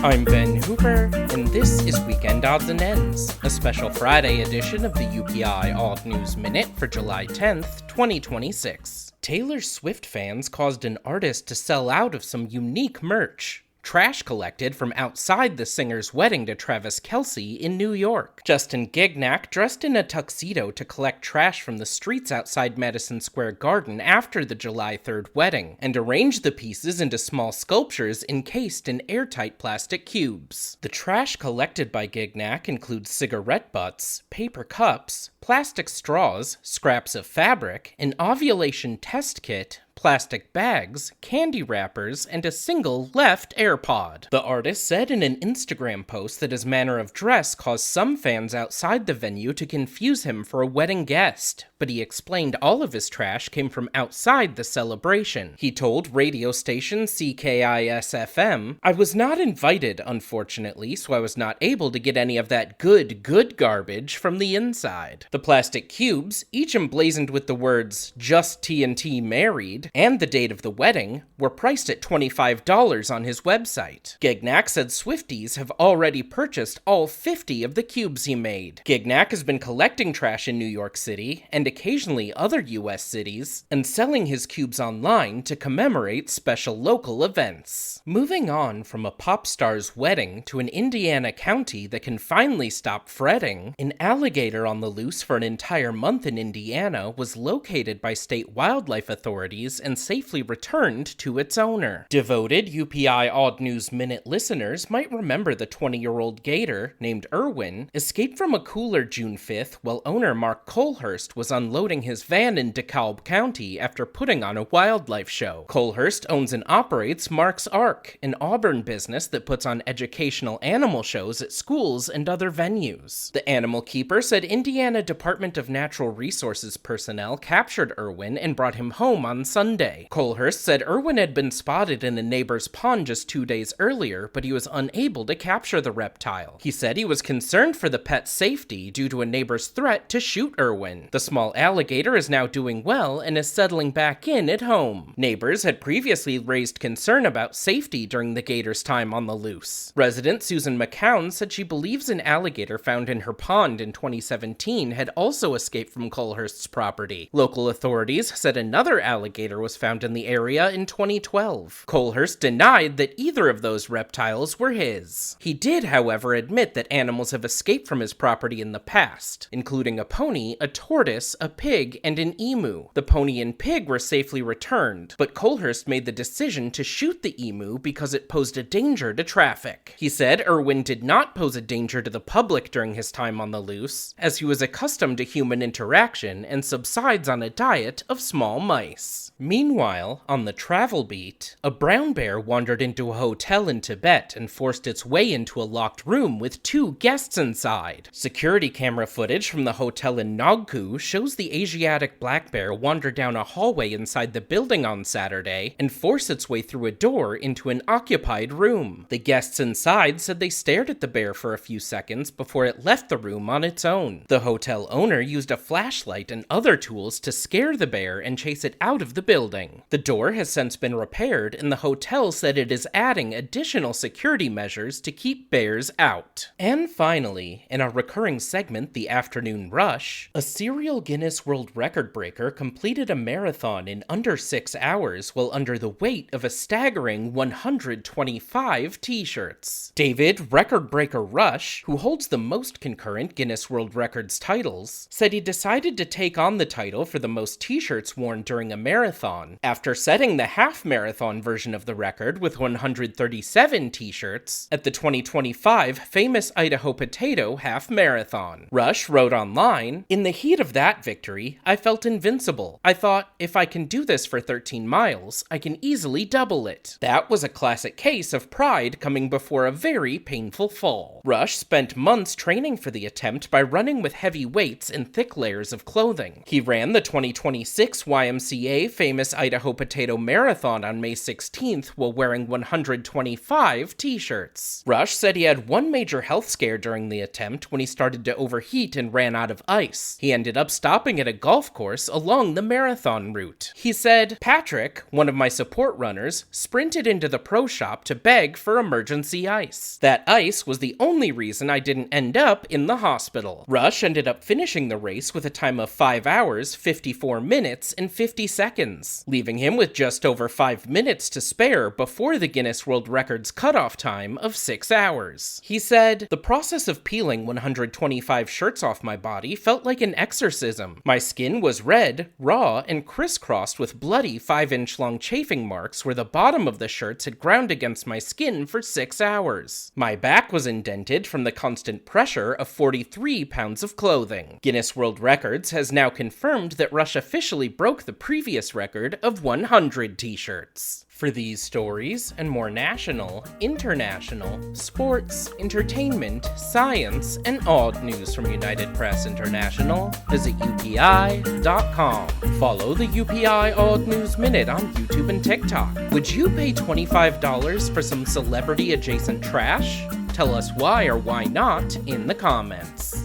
I'm Ben Hooper, and this is Weekend Odds and Ends, a special Friday edition of the UPI Odd News Minute for July 10th, 2026. Taylor Swift fans caused an artist to sell out of some unique merch. Trash collected from outside the singer's wedding to Travis Kelse in New York. Justin Gignac dressed in a tuxedo to collect trash from the streets outside Madison Square Garden after the July 3rd wedding, and arranged the pieces into small sculptures encased in airtight plastic cubes. The trash collected by Gignac includes cigarette butts, paper cups, plastic straws, scraps of fabric, an ovulation test kit, plastic bags, candy wrappers, and a single left AirPod. The artist said in an Instagram post that his manner of dress caused some fans outside the venue to confuse him for a wedding guest, but he explained all of his trash came from outside the celebration. He told radio station CKIS-FM, "I was not invited, unfortunately, so I was not able to get any of that good garbage from the inside." The plastic cubes, each emblazoned with the words, "Just TNT Married," and the date of the wedding, were priced at $25 on his website. Gignac said Swifties have already purchased all 50 of the cubes he made. Gignac has been collecting trash in New York City, and occasionally other US cities, and selling his cubes online to commemorate special local events. Moving on from a pop star's wedding to an Indiana county that can finally stop fretting, an alligator on the loose for an entire month in Indiana was located by state wildlife authorities and safely returned to its owner. Devoted UPI Odd News Minute listeners might remember the 20-year-old gator, named Irwin, escaped from a cooler June 5th while owner Mark Colhurst was unloading his van in DeKalb County after putting on a wildlife show. Colhurst owns and operates Mark's Ark, an Auburn business that puts on educational animal shows at schools and other venues. The animal keeper said Indiana Department of Natural Resources personnel captured Irwin and brought him home on Sunday. Colhurst said Irwin had been spotted in a neighbor's pond just 2 days earlier, but he was unable to capture the reptile. He said he was concerned for the pet's safety due to a neighbor's threat to shoot Irwin. The small alligator is now doing well and is settling back in at home. Neighbors had previously raised concern about safety during the gator's time on the loose. Resident Susan McCown said she believes an alligator found in her pond in 2017 had also escaped from Colhurst's property. Local authorities said another alligator was found in the area in 2012. Colhurst denied that either of those reptiles were his. He did, however, admit that animals have escaped from his property in the past, including a pony, a tortoise, a pig, and an emu. The pony and pig were safely returned, but Colhurst made the decision to shoot the emu because it posed a danger to traffic. He said Irwin did not pose a danger to the public during his time on the loose, as he was accustomed to human interaction and subsides on a diet of small mice. Meanwhile, on the travel beat, a brown bear wandered into a hotel in Tibet and forced its way into a locked room with 2 guests inside. Security camera footage from the hotel in Nagku shows the Asiatic black bear wander down a hallway inside the building on Saturday and force its way through a door into an occupied room. The guests inside said they stared at the bear for a few seconds before it left the room on its own. The hotel owner used a flashlight and other tools to scare the bear and chase it out of the building. The door has since been repaired, and the hotel said it is adding additional security measures to keep bears out. And finally, in our recurring segment, The Afternoon Rush, a serial Guinness World Record breaker completed a marathon in under 6 hours while under the weight of a staggering 125 t-shirts. David Record Breaker Rush, who holds the most concurrent Guinness World Records titles, said he decided to take on the title for the most t-shirts worn during a marathon, after setting the half-marathon version of the record with 137 t-shirts at the 2025 Famous Idaho Potato Half Marathon. Rush wrote online, "In the heat of that victory, I felt invincible. I thought, if I can do this for 13 miles, I can easily double it. That was a classic case of pride coming before a very painful fall." Rush spent months training for the attempt by running with heavy weights and thick layers of clothing. He ran the 2026 YMCA Famous famous Idaho Potato Marathon on May 16th while wearing 125 t-shirts. Rush said he had one major health scare during the attempt when he started to overheat and ran out of ice. He ended up stopping at a golf course along the marathon route. He said, "Patrick, one of my support runners, sprinted into the pro shop to beg for emergency ice. That ice was the only reason I didn't end up in the hospital." Rush ended up finishing the race with a time of 5 hours, 54 minutes, and 50 seconds, leaving him with just over 5 minutes to spare before the Guinness World Records cutoff time of 6 hours. He said, "The process of peeling 125 shirts off my body felt like an exorcism. My skin was red, raw, and crisscrossed with bloody 5-inch long chafing marks where the bottom of the shirts had ground against my skin for 6 hours. My back was indented from the constant pressure of 43 pounds of clothing." Guinness World Records has now confirmed that Rush officially broke the previous record of 100 t-shirts. For these stories and more national, international, sports, entertainment, science, and odd news from United Press International, visit UPI.com. Follow the UPI Odd News Minute on YouTube and TikTok. Would you pay $25 for some celebrity-adjacent trash? Tell us why or why not in the comments.